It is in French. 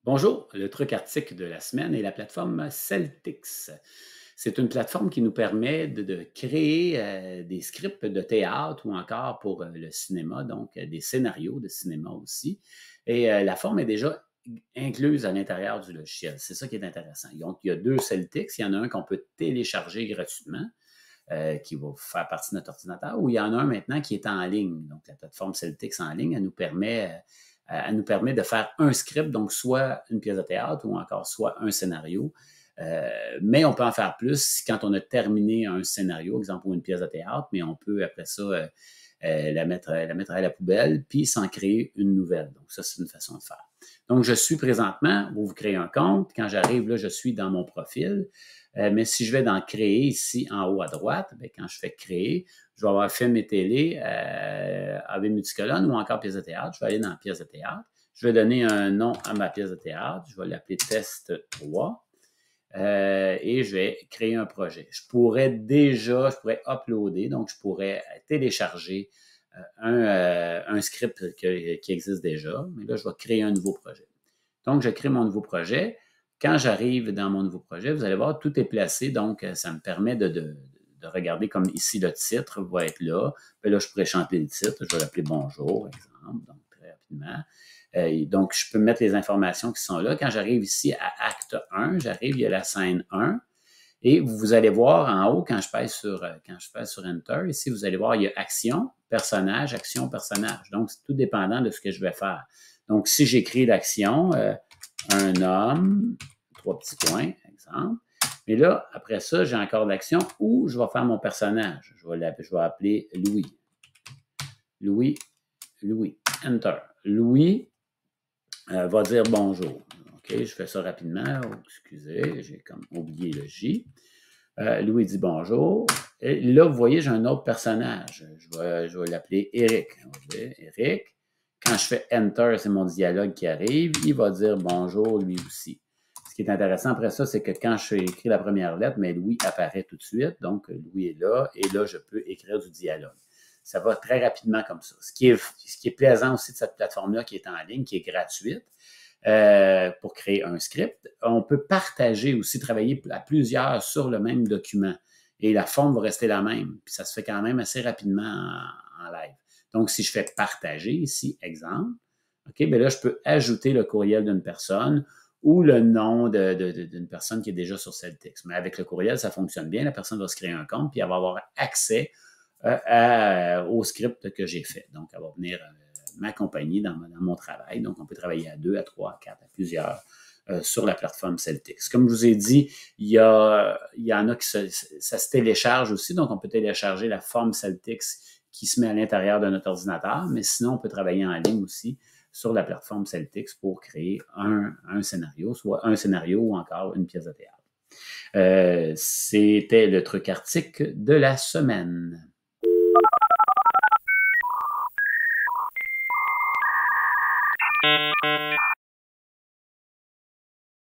Bonjour, le truc artistique de la semaine est la plateforme Celtix. C'est une plateforme qui nous permet de créer des scripts de théâtre ou encore pour le cinéma, donc des scénarios de cinéma aussi. Et la forme est déjà incluse à l'intérieur du logiciel. C'est ça qui est intéressant. Donc, il y a deux Celtix. Il y en a un qu'on peut télécharger gratuitement, qui va faire partie de notre ordinateur, ou il y en a un maintenant qui est en ligne. Donc, la plateforme Celtix en ligne, elle nous permet de faire un script, donc soit une pièce de théâtre ou encore soit un scénario. Mais on peut en faire plus quand on a terminé un scénario, exemple, ou une pièce de théâtre, mais on peut après ça la mettre à la poubelle, puis s'en créer une nouvelle. Donc, ça, c'est une façon de faire. Donc, je suis présentement, vous créez un compte. Quand j'arrive là, je suis dans mon profil. Mais si je vais dans créer ici en haut à droite, bien, quand je fais créer, je vais avoir film et télé, AV multicolonne ou encore pièce de théâtre. Je vais aller dans pièce de théâtre. Je vais donner un nom à ma pièce de théâtre. Je vais l'appeler test 3. Et je vais créer un projet. Je pourrais uploader, donc je pourrais télécharger un script qui existe déjà, mais là, je vais créer un nouveau projet. Donc, je crée mon nouveau projet. Quand j'arrive dans mon nouveau projet, vous allez voir, tout est placé, donc ça me permet de regarder comme ici, le titre va être là. Puis là, je pourrais chanter le titre, je vais l'appeler Bonjour, exemple, donc très rapidement. Donc, je peux mettre les informations qui sont là. Quand j'arrive ici à acte 1, j'arrive, il y a la scène 1. Et vous allez voir en haut, quand je pèse sur Enter, ici, vous allez voir, il y a action, personnage. Donc, c'est tout dépendant de ce que je vais faire. Donc, si j'écris l'action, un homme, 3 petits points, exemple. Mais là, après ça, j'ai encore l'action où je vais faire mon personnage. Je vais appeler Louis. Louis, Enter. Louis va dire bonjour. OK, je fais ça rapidement. Oh, excusez, j'ai comme oublié le J. Louis dit bonjour. Et là, vous voyez, j'ai un autre personnage. Je vais l'appeler Eric. Eric. Quand je fais Enter, c'est mon dialogue qui arrive. Il va dire bonjour lui aussi. Ce qui est intéressant après ça, c'est que quand je écris la première lettre, mais Louis apparaît tout de suite. Donc, Louis est là. Et là, je peux écrire du dialogue. Ça va très rapidement comme ça. Ce qui est plaisant aussi de cette plateforme-là qui est en ligne, qui est gratuite, pour créer un script. On peut partager aussi, travailler à plusieurs sur le même document. Et la forme va rester la même. Puis ça se fait quand même assez rapidement en live. Donc, si je fais partager ici, exemple, OK, bien là, je peux ajouter le courriel d'une personne ou le nom d'une personne qui est déjà sur Celtix. Mais avec le courriel, ça fonctionne bien. La personne va se créer un compte, puis elle va avoir accès au script que j'ai fait. Donc, elle va venir m'accompagner dans mon travail. Donc, on peut travailler à 2, à 3, à 4, à plusieurs sur la plateforme Celtix. Comme je vous ai dit, il y en a qui ça se télécharge aussi. Donc, on peut télécharger la forme Celtix qui se met à l'intérieur de notre ordinateur. Mais sinon, on peut travailler en ligne aussi sur la plateforme Celtix pour créer un scénario, soit un scénario ou encore une pièce de théâtre. C'était le truc artistique de la semaine.